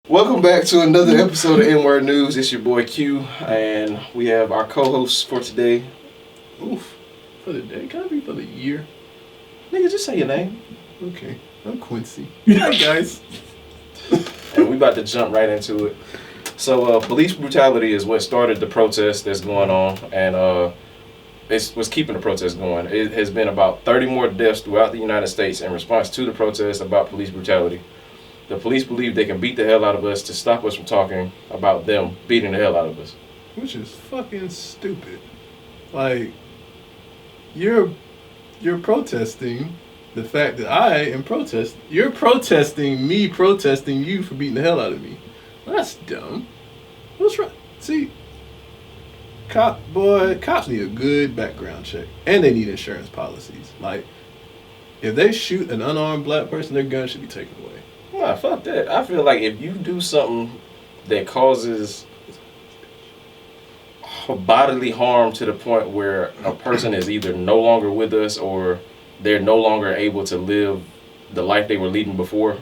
Welcome back to another episode of Inword News. It's your boy Q, and we have our co-hosts for today. Oof. For the day? Can I be for the year? Nigga, just say your name. Okay. I'm Quincy. Hi, guys. And we about to jump right into it. So, police brutality is what started the protest that's going on, and it's what's keeping the protest going. It has been about 30 more deaths throughout the United States in response to the protest about police brutality. The police believe they can beat the hell out of us to stop us from talking about them beating the hell out of us. Which is fucking stupid. Like, you're protesting the fact that I am protesting. You're protesting me protesting you for beating the hell out of me. Well, that's dumb. What's wrong? See, cops need a good background check. And they need insurance policies. Like, if they shoot an unarmed black person, their gun should be taken away. Nah, fuck that. I feel like if you do something that causes bodily harm to the point where a person is either no longer with us or they're no longer able to live the life they were leading before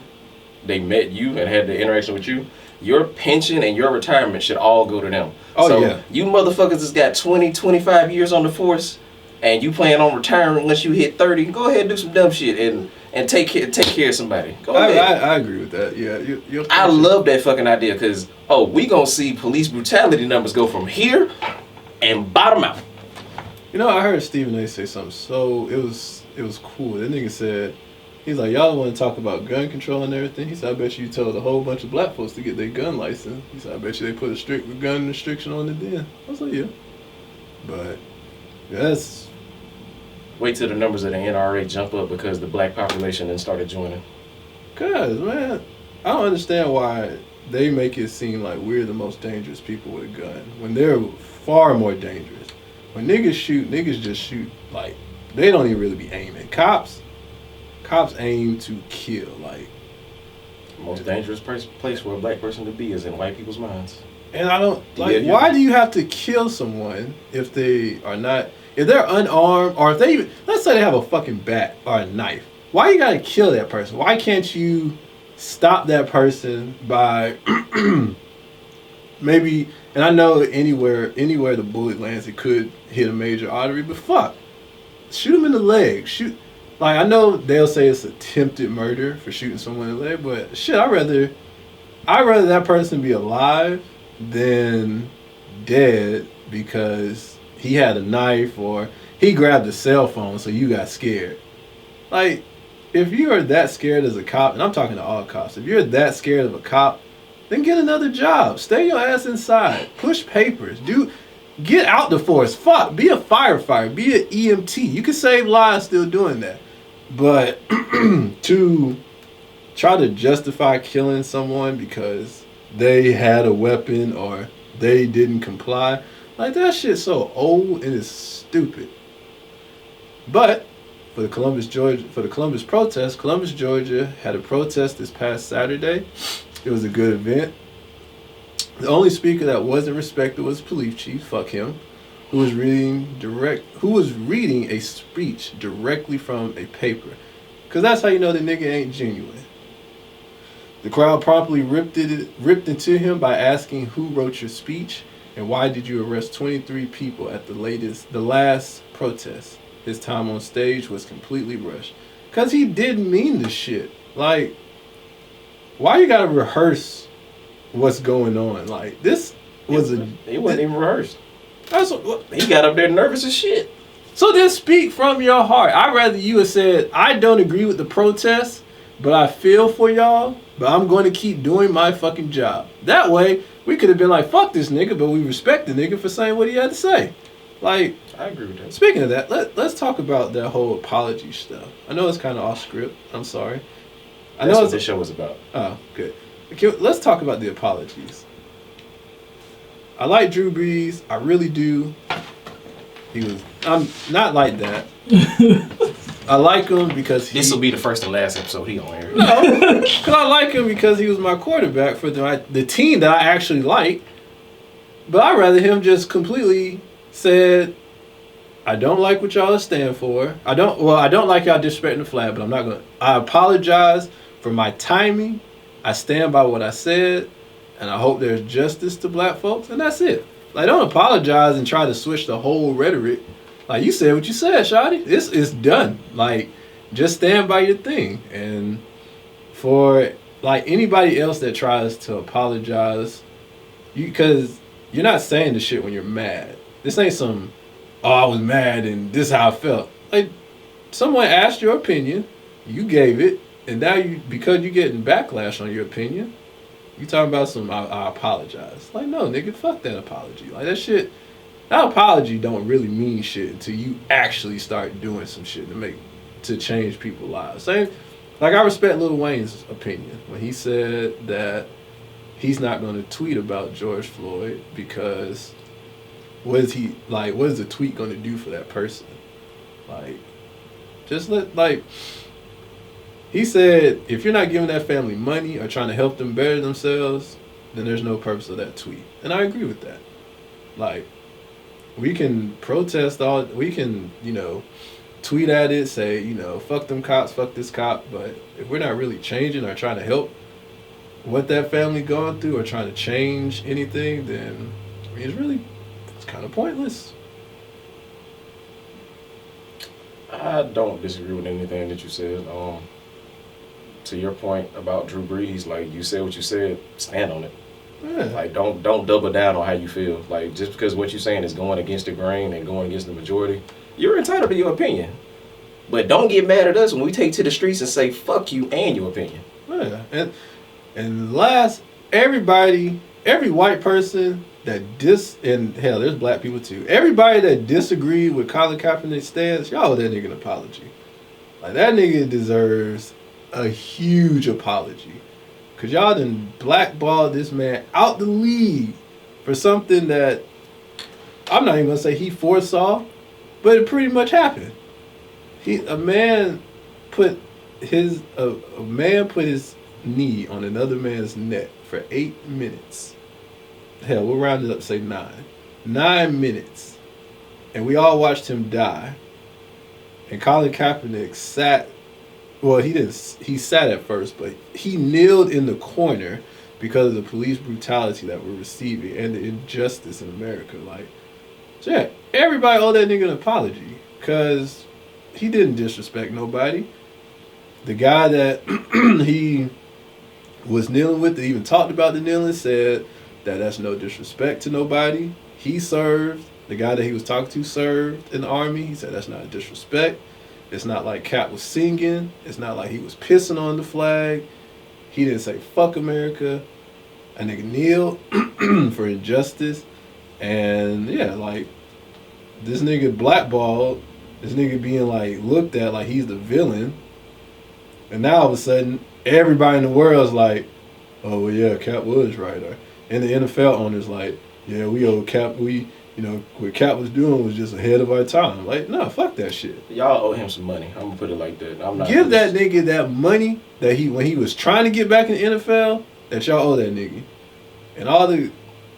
they met you and had the interaction with you, your pension and your retirement should all go to them. So you motherfuckers that's got 20, 25 years on the force and you plan on retiring unless you hit 30, go ahead and do some dumb shit and take care of somebody. Go ahead. I agree with that. Yeah, I love that fucking idea because we gonna see police brutality numbers go from here and bottom out. You know, I heard Stephen A. say something so it was cool. That nigga said, he's like, y'all want to talk about gun control and everything? He said, I bet you told a whole bunch of black folks to get their gun license. He said, I bet you they put a strict gun restriction on it then. I was like, yeah. But that's... Wait till the numbers of the NRA jump up because the black population then started joining. Cause, man, I don't understand why they make it seem like we're the most dangerous people with a gun when they're far more dangerous. When niggas shoot, niggas just shoot. Like, they don't even really be aiming. Cops aim to kill. Like, the most dangerous place for a black person to be is in white people's minds. And I don't, like, why do you have to kill someone if they are not... If they're unarmed, or if they even, let's say they have a fucking bat or a knife, why you gotta kill that person? Why can't you stop that person by maybe, and I know anywhere the bullet lands, it could hit a major artery, but fuck, shoot him in the leg. Shoot, like, I know they'll say it's attempted murder for shooting someone in the leg, but shit, I'd rather that person be alive than dead because he had a knife or he grabbed a cell phone so you got scared. Like, if you are that scared as a cop, and I'm talking to all cops, if you're that scared of a cop, then get another job. Stay your ass inside. Push papers. Get out the force. Fuck. Be a firefighter. Be an EMT. You can save lives still doing that. But to try to justify killing someone because they had a weapon or they didn't comply, like, that shit's so old and it's stupid. But for the Columbus protest, Columbus, Georgia had a protest this past Saturday. It was a good event. The only speaker that wasn't respected was the police chief, fuck him, who was reading a speech directly from a paper. Cause that's how you know the nigga ain't genuine. The crowd promptly ripped into him by asking who wrote your speech. And why did you arrest 23 people at the last protest? His time on stage was completely rushed. Because he didn't mean the shit. Like, why you gotta rehearse what's going on? Like, this was He wasn't even rehearsed. He got up there nervous as shit. So then speak from your heart. I'd rather you have said, I don't agree with the protest, but I feel for y'all, but I'm going to keep doing my fucking job. That way, we could have been like, fuck this nigga, but we respect the nigga for saying what he had to say. Like, I agree with that. Speaking of that, let's talk about that whole apology stuff. I know it's kind of off script. I'm sorry. That's what this show was about. Oh, good. Okay, let's talk about the apologies. I like Drew Brees. I really do. I'm not like that. I like him because this will be the first and last episode he on here. No, because I like him because he was my quarterback for the team that I actually like. But I'd rather him just completely said, I don't like what y'all stand for. I don't like y'all disrespecting the flag, but I apologize for my timing. I stand by what I said. and I hope there's justice to black folks, and that's it. Like, don't apologize and try to switch the whole rhetoric. Like, you said what you said, shawty. It's done. Like, just stand by your thing. And for, like, anybody else that tries to apologize, because you're not saying the shit when you're mad. This ain't some, oh, I was mad and this is how I felt. Like, someone asked your opinion, you gave it, and now because you're getting backlash on your opinion, you talking about some, I apologize. Like, no, nigga, fuck that apology. Like, that apology don't really mean shit until you actually start doing some shit to change people's lives. Same, like, I respect Lil Wayne's opinion when he said that he's not going to tweet about George Floyd because what is the tweet going to do for that person? Like, he said, if you're not giving that family money or trying to help them better themselves, then there's no purpose of that tweet. And I agree with that. Like, we can protest we can, tweet at it, say, fuck them cops, fuck this cop, but if we're not really changing or trying to help what that family going through or trying to change anything, then it's kind of pointless. I don't disagree with anything that you said. To your point about Drew Brees, like, you said what you said, stand on it. Yeah. Like, don't double down on how you feel. Like, just because what you're saying is going against the grain and going against the majority, you're entitled to your opinion. But don't get mad at us when we take to the streets and say fuck you and your opinion. Yeah. And last, every white person that and hell, there's black people too. Everybody that disagreed with Colin Kaepernick's stance, y'all owe that nigga an apology. Like, that nigga deserves a huge apology. Cause y'all done blackballed this man out the league for something that I'm not even gonna say he foresaw, but it pretty much happened. A man put his knee on another man's neck for 8 minutes. Hell, we'll round it up, say 9. 9 minutes. And we all watched him die. And Colin Kaepernick sat, well, he sat at first, but he kneeled in the corner because of the police brutality that we're receiving and the injustice in America. Like, so yeah, everybody owe that nigga an apology because he didn't disrespect nobody. The guy that he was kneeling with, that even talked about the kneeling, said that that's no disrespect to nobody. He served. The guy that he was talking to served in the army. He said that's not a disrespect. It's not like Cap was singing. It's not like he was pissing on the flag. He didn't say fuck America. A nigga kneeled for injustice. And yeah, like, this nigga blackballed. This nigga being like looked at like he's the villain. And now all of a sudden, everybody in the world is like, oh, well, yeah, Cap was right. And the NFL owners like, yeah, we owe Cap, what Cap was doing was just ahead of our time. Like, no, fuck that shit. Y'all owe him some money. I'm gonna put it like that. Give that nigga that money that when he was trying to get back in the NFL, that y'all owe that nigga. And all the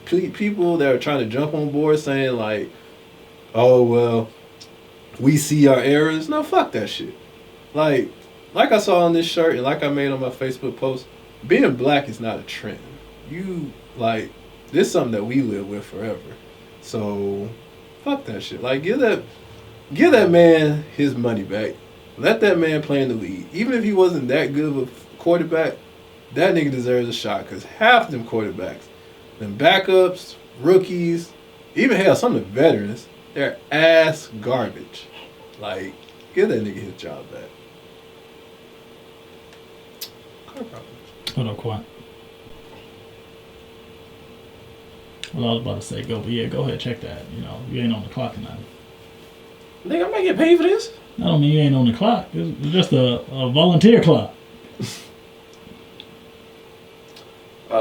people that are trying to jump on board saying like, oh, well, we see our errors. No, fuck that shit. Like I saw on this shirt and like I made on my Facebook post, being black is not a trend. This is something that we live with forever. So, fuck that shit. Like, give that man his money back. Let that man play in the league. Even if he wasn't that good of a quarterback, that nigga deserves a shot. Because half of them quarterbacks, them backups, rookies, even hell, some of the veterans, they're ass garbage. Like, give that nigga his job back. Car problems. Hold on, Quan. Well, I was about to say go, but yeah, go ahead, check that. You ain't on the clock tonight. Nigga, I'm not getting paid for this. I don't mean you ain't on the clock. It's just a volunteer clock.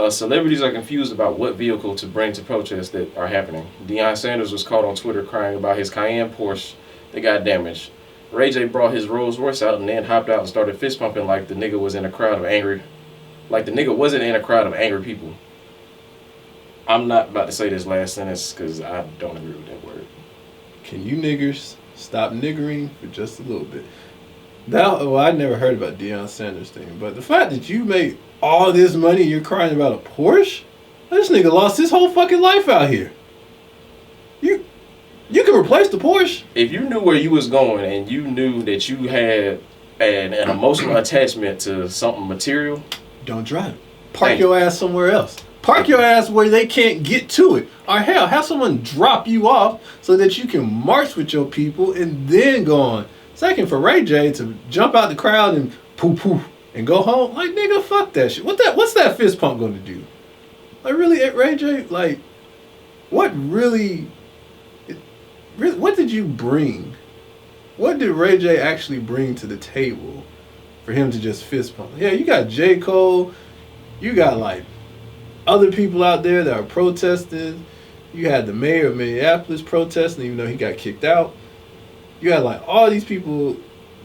Celebrities are confused about what vehicle to bring to protests that are happening. Deion Sanders was caught on Twitter crying about his Cayenne Porsche that got damaged. Ray J brought his Rolls Royce out and then hopped out and started fist pumping like the nigga was in a crowd of angry. Like the nigga wasn't in a crowd of angry people. I'm not about to say this last sentence because I don't agree with that word. Can you niggers stop niggering for just a little bit? I never heard about Deion Sanders thing, but the fact that you make all this money, you're crying about a Porsche? This nigga lost his whole fucking life out here. You can replace the Porsche. If you knew where you was going and you knew that you had an emotional attachment to something material, don't drive it. Park your ass somewhere else. Park your ass where they can't get to it. Or hell, have someone drop you off so that you can march with your people and then go on. Second, for Ray J to jump out the crowd and poof and go home, like, nigga, fuck that shit. What's that fist pump gonna do? Like, really, Ray J, like, what did you bring? What did Ray J actually bring to the table for him to just fist pump? Yeah, you got J. Cole, you got like other people out there that are protesting. You had the mayor of Minneapolis protesting, even though he got kicked out. You had like all these people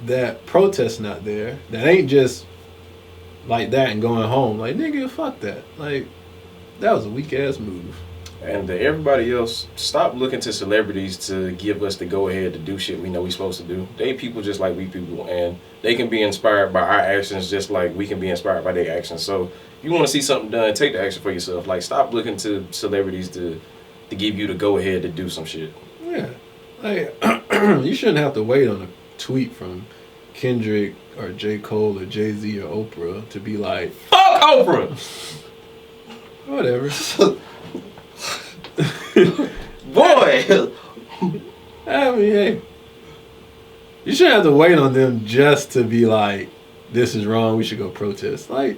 that protesting out there that ain't just like that and going home. Like, nigga, fuck that. Like, that was a weak ass move. And everybody else, stop looking to celebrities to give us the go ahead to do shit we know we supposed to do. They people just like we people, and they can be inspired by our actions just like we can be inspired by their actions. So you want to see something done, take the action for yourself. Like, stop looking to celebrities to give you the go ahead to do some shit. Yeah. Like, you shouldn't have to wait on a tweet from Kendrick or J. Cole or Jay-Z or Oprah to be like, fuck Oprah! Whatever. Boy! I mean, hey. You shouldn't have to wait on them just to be like, this is wrong, we should go protest. Like,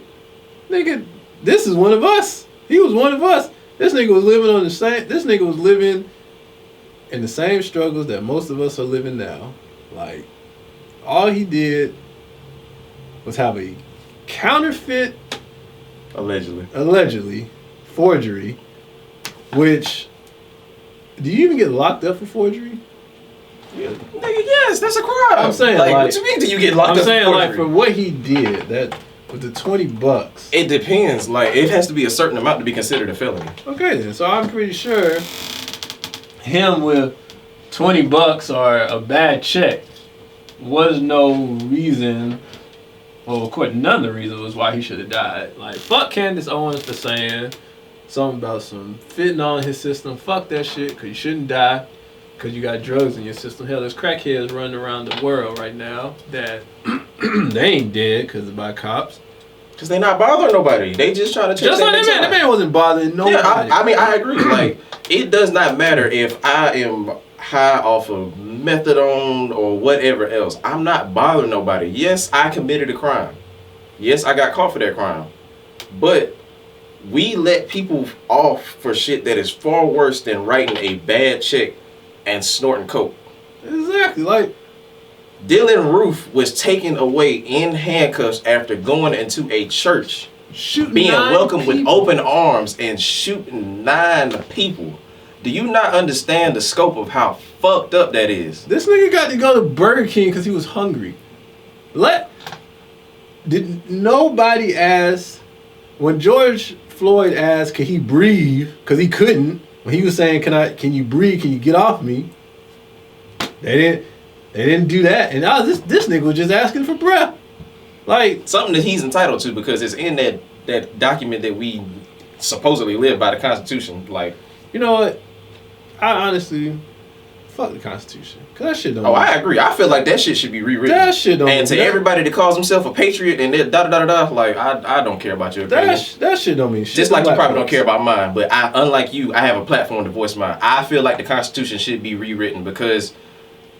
nigga, this is one of us. He was one of us. This nigga was living in the same struggles that most of us are living now. Like, all he did was have a counterfeit, allegedly, forgery, which, do you even get locked up for forgery? Yeah. Nigga, yes, that's a crime. I'm saying, like, what you mean do you get locked up for forgery? I'm saying, like, for what he did, that with the $20. It depends. Like, it has to be a certain amount to be considered a felony. Okay, then. So I'm pretty sure him with $20 or a bad check was no reason. Well, of course, none of the reason was why he should have died. Like, fuck Candace Owens for saying something about some fentanyl in his system. Fuck that shit, because you shouldn't die because you got drugs in your system. Hell, there's crackheads running around the world right now that they ain't dead because by cops. Because they not bothering nobody. They just trying to check. Just like that man wasn't bothering nobody. Yeah, I mean, I agree. Like, it does not matter if I am high off of methadone or whatever else. I'm not bothering nobody. Yes, I committed a crime. Yes, I got caught for that crime. But we let people off for shit that is far worse than writing a bad check and snorting coke. Exactly. Like, Dylan Roof was taken away in handcuffs after going into a church, being welcomed with open arms and shooting 9 people. Do you not understand the scope of how fucked up that is? This nigga got to go to Burger King because he was hungry. Did nobody ask, when George Floyd asked, could he breathe? Because he couldn't. When he was saying, can you breathe? Can you get off me? They didn't do that. And this nigga was just asking for breath. Like, something that he's entitled to because it's in that document that we supposedly live by, the Constitution. Like, you know what? I honestly, fuck the Constitution. Cause that shit don't. Oh, I agree. I feel like that shit should be rewritten. That shit don't. And to everybody that calls himself a patriot and da, like, I don't care about your opinion. That shit don't mean shit. Just like you probably don't care about mine, but unlike you, I have a platform to voice mine. I feel like the Constitution should be rewritten because,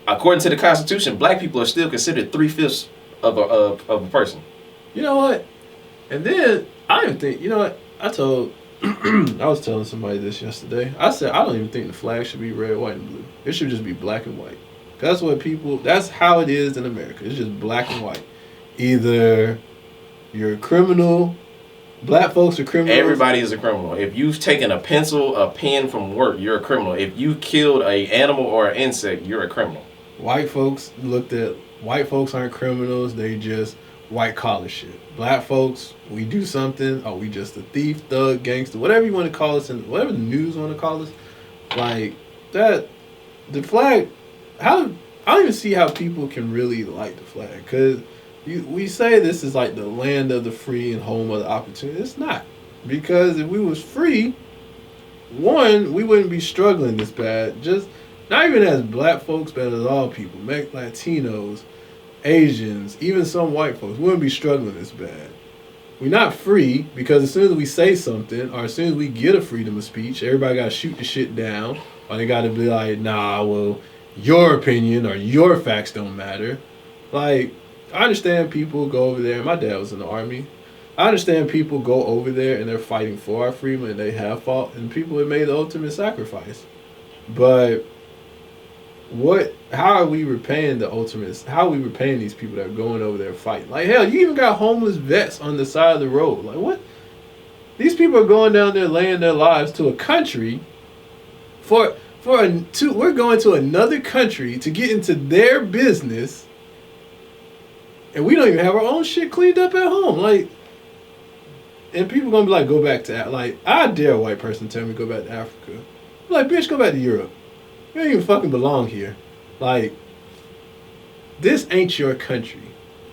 according to the Constitution, black people are still considered 3/5 of a person. You know what? And then I don't even think. You know what? I was telling somebody this yesterday. I said I don't even think the flag should be red, white, and blue. It should just be black and white. That's how it is in America. It's just black and white. Either you're a criminal, black folks are criminals. Everybody is a criminal. If you've taken a pencil, a pen from work, you're a criminal. If you killed an animal or an insect, you're a criminal. White folks aren't criminals. They just white collar shit. Black folks, we do something, or we just a thief, thug, gangster, whatever you want to call us, and whatever the news want to call us. Like that, the flag. I don't even see how people can really like the flag, because we say this is like the land of the free and home of the opportunity. It's not. Because if we was free, one, we wouldn't be struggling this bad. Just not even as black folks, but as all people, Latinos, Asians, even some white folks, we wouldn't be struggling this bad. We're not free because as soon as we say something, or as soon as we get a freedom of speech, everybody got to shoot the shit down, or they got to be like, nah, well, your opinion or your facts don't matter. Like, I understand people go over there. My dad was in the army. I understand people go over there and they're fighting for our freedom and they have fought, and people have made the ultimate sacrifice. But how are we repaying the ultimate? How are we repaying these people that are going over there fighting? Like, hell, you even got homeless vets on the side of the road. Like, what? These people are going down there laying their lives to a country we're going to another country to get into their business, and we don't even have our own shit cleaned up at home. Like, and people gonna be like, go back to, like, I dare a white person tell me go back to Africa. I'm like, bitch, go back to Europe. You don't even fucking belong here. Like, this ain't your country.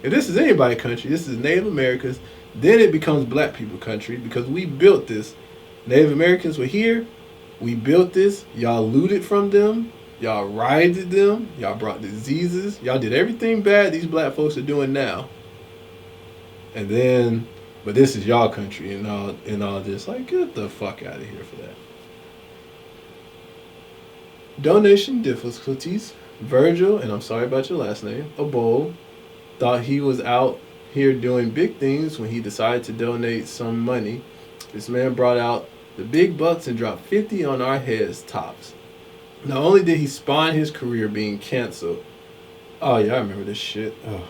If this is anybody's country, this is Native Americans, then it becomes black people country because we built this. Native Americans were here. We built this. Y'all looted from them. Y'all rioted them. Y'all brought diseases. Y'all did everything bad these black folks are doing now. And then, but this is y'all country and all this. Like, get the fuck out of here for that. Donation difficulties. Virgil, and I'm sorry about your last name, Abol, thought he was out here doing big things when he decided to donate some money. This man brought out the big bucks and dropped 50 on our heads tops. Not only did he spawn his career being canceled. Oh yeah, I remember this shit. Oh.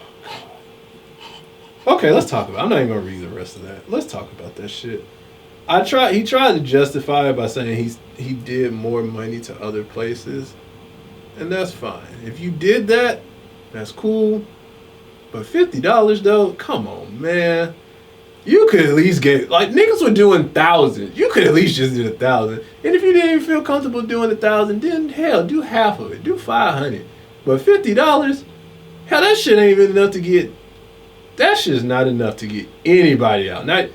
Okay, let's talk about it. I'm not even gonna read the rest of that. Let's talk about that shit. He tried to justify it by saying he did more money to other places. And that's fine. If you did that, that's cool. But $50 though, come on, man. You could at least get, like, niggas were doing thousands. You could at least just do 1,000. And if you didn't even feel comfortable doing 1,000, then hell, do half of it. Do 500. But $50, hell, that shit ain't even enough to get. That shit's not enough to get anybody out. Not,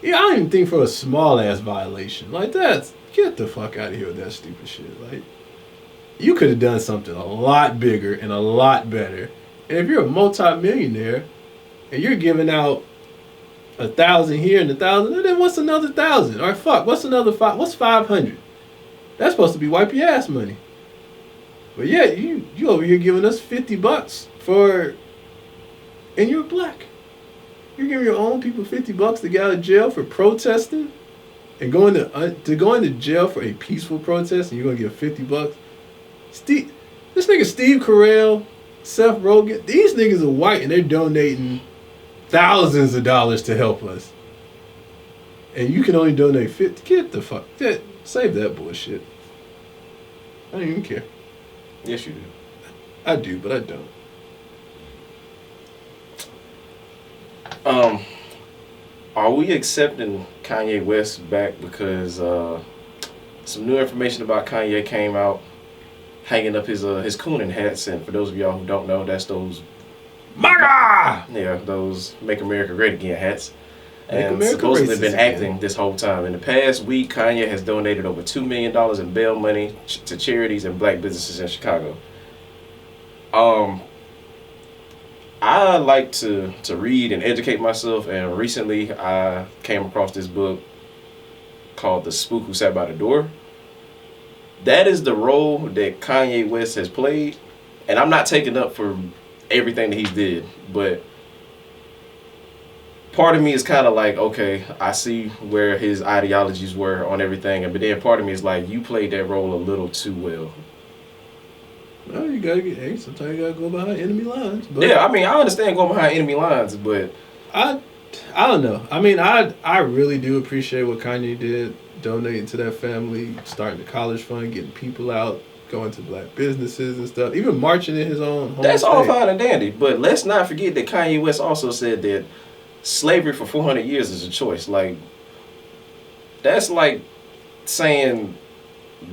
yeah, I don't even think for a small ass violation. Like, get the fuck out of here with that stupid shit. Like, you could have done something a lot bigger and a lot better. And if you're a multi-millionaire and you're giving out 1,000 here and 1,000, then what's another 1,000? Or fuck, what's another what's 500? That's supposed to be wipe your ass money. But yeah, you over here giving us $50 for, and you're black. You're giving your own people $50 to get out of jail for protesting and going to jail for a peaceful protest, and you're gonna give $50. This nigga Steve Carell, Seth Rogen, these niggas are white and they're donating thousands of dollars to help us. And you can only donate 50. Get the fuck. Save that bullshit. I don't even care. Yes, you do. I do, but I don't. Are we accepting Kanye West back because some new information about Kanye came out, hanging up his Coonan hats, and for those of y'all who don't know, that's those MAGA! Yeah, those Make America Great Again hats. And America supposedly been racist acting again. this whole time. In the past week, Kanye has donated over $2 million in bail money to charities and black businesses in Chicago. I like to read and educate myself, and recently I came across this book called The Spook Who Sat by the Door. That is the role that Kanye West has played, and I'm not taking up for everything that he did, but part of me is kind of like, okay, I see where his ideologies were on everything, but then part of me is like, you played that role a little too well. Well, you gotta get, sometimes you gotta go behind enemy lines. But Yeah, I mean, I understand going behind enemy lines, but I don't know. I mean, I really do appreciate what Kanye did, donating to that family, starting the college fund, getting people out, going to black businesses and stuff, even marching in his own home that's state. all fine and dandy. But let's not forget that Kanye West also said that slavery for 400 years is a choice. Like, that's like saying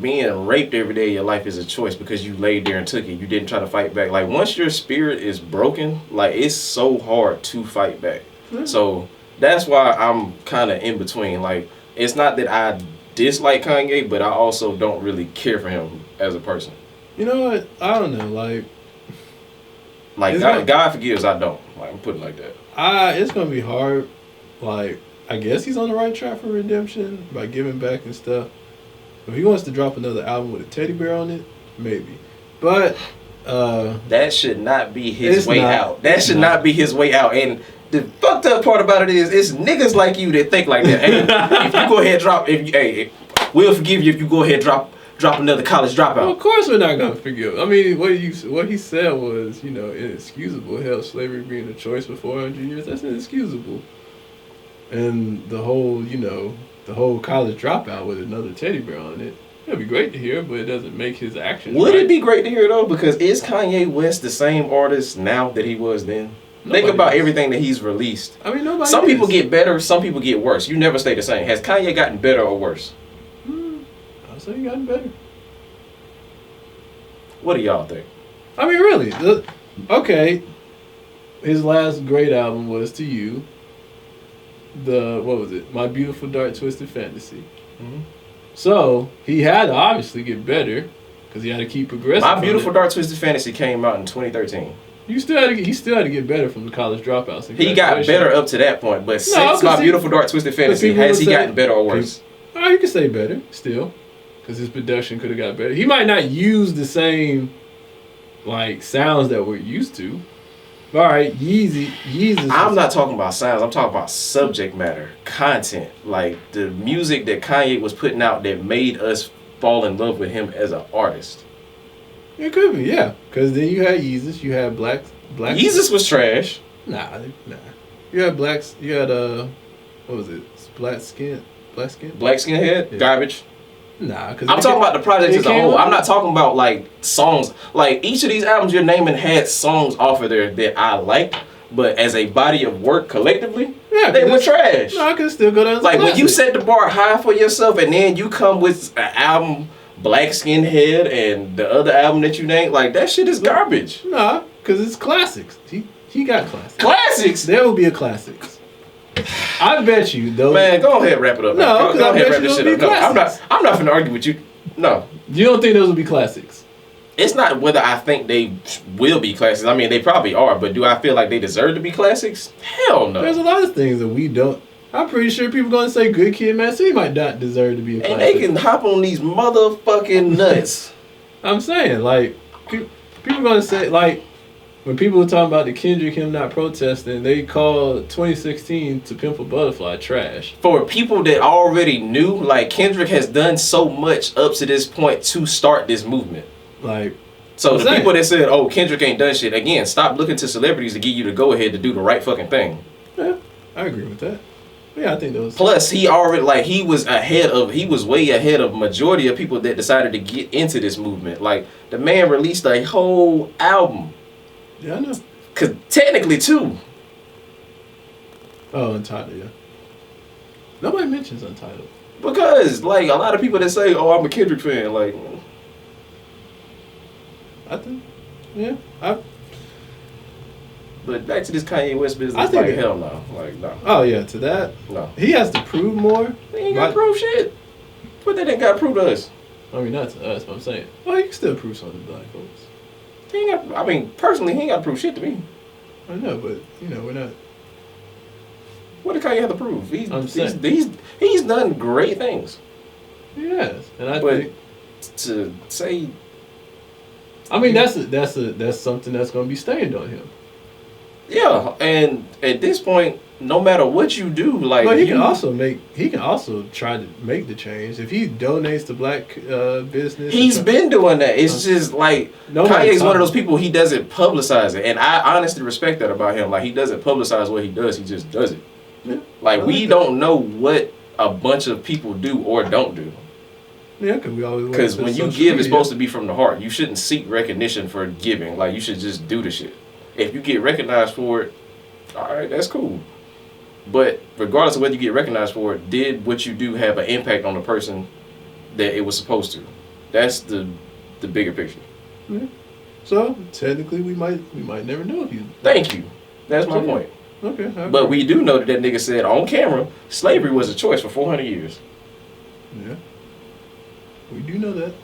being raped every day of your life is a choice because you laid there and took it. You didn't try to fight back. Like, once your spirit is broken, like, it's so hard to fight back. Mm-hmm. So That's why I'm kind of in between. Like, it's not that I dislike Kanye, but I also don't really care for him as a person. You know what? I don't know. Like God forgives, I don't. Like, I'm putting it like that. It's gonna be hard. Like, I guess he's on the right track for redemption by giving back and stuff. If he wants to drop another album with a teddy bear on it, maybe. But that should not be his way not. out. That should not be his way out. And the fucked up part about it is, it's niggas like you that think like that. Hey, if you go ahead and we'll forgive you if you go ahead and drop another college dropout. Well, of course we're not gonna forgive. I mean, what he said was, inexcusable. Hell, slavery being a choice for 400 years, that's inexcusable. And the whole college dropout with another teddy bear on it, it'd be great to hear, but it doesn't make his actions. Would right. it be great to hear though? Because is Kanye West the same artist now that he was then? Think about everything that he's released. I mean, nobody. Some people get better, some people get worse. You never stay the same. Has Kanye gotten better or worse? I'll say he gotten better. What do y'all think? I mean, really. Okay. His last great album was To You. What was it? My Beautiful Dark Twisted Fantasy. Mm-hmm. So, he had to obviously get better because he had to keep progressing. My Beautiful Dark Twisted Fantasy came out in 2013. He still had to get better from the college dropouts. He got better up to that point, but since My Beautiful Dark Twisted Fantasy, has he gotten better or worse? You can say better still, because his production could have got better. He might not use the same sounds that we're used to. All right, Yeezus. I'm not talking about sounds. I'm talking about subject matter, content, like the music that Kanye was putting out that made us fall in love with him as an artist. It could be, yeah. Because then you had Yeezus, you had Black. Yeezus was trash. Nah. You had Blacks. You had what was it? Black Skin Head, yeah. Garbage. Nah, because I'm talking about the project as a whole. I'm not talking about songs. Like, each of these albums you're naming had songs off of there that I liked, but as a body of work collectively, they were trash. No, I can still go down. When you set the bar high for yourself and then you come with an album, Black Skinhead, and the other album that you named, that shit is garbage. Nah, because it's classics. He got classics. Classics? There will be a classics. I bet you, though. Man, go ahead and wrap it up. No, go ahead and wrap this shit up. No, I'm not finna argue with you. No. You don't think those will be classics? It's not whether I think they will be classics. I mean, they probably are, but do I feel like they deserve to be classics? Hell no. There's a lot of things that we don't. I'm pretty sure people going to say Good Kid, Mad City might not deserve to be a classic. And they can hop on these motherfucking nuts. I'm saying, people going to say, when people were talking about the Kendrick, him not protesting, they called 2016 To Pimp a Butterfly trash. For people that already knew, Kendrick has done so much up to this point to start this movement. So the people that said, oh, Kendrick ain't done shit, again, stop looking to celebrities to give you the go-ahead to do the right fucking thing. Yeah, I agree with that. Yeah, I think those. Plus, he already, he was way ahead of majority of people that decided to get into this movement. The man released a whole album. Yeah, I know. Cause technically two. Oh, Untitled, yeah. Nobody mentions Untitled. Because, a lot of people that say, oh, I'm a Kendrick fan, I think, yeah. But back to this Kanye West business, hell no. No. Oh, yeah, to that? No. He has to prove more. He ain't got to prove shit. What they didn't got to prove to us? I mean, not to us, but I'm saying. Well, he can still prove something to black folks. Personally, he ain't got to prove shit to me. I know, but, we're not. What did Kanye have to prove? He's done great things. Yes, and I think to say, I mean, that's something that's going to be stained on him. Yeah, and at this point, no matter what you do, but he can also try to make the change if he donates to black business. He's been doing that. It's just Kanye's one of those people. He doesn't publicize it, and I honestly respect that about him. He doesn't publicize what he does. He just does it. Yeah, we don't know what a bunch of people do or don't do. Yeah, because when you give, it's supposed to be from the heart. You shouldn't seek recognition for giving. You should just do the shit. If you get recognized for it, all right, that's cool. But regardless of whether you get recognized for it, did what you do have an impact on the person that it was supposed to? That's the bigger picture. Yeah. So technically, we might never know if you. Thank you. That's my point. Okay. But we do know that nigga said on camera, slavery was a choice for 400 years. Yeah. We do know that.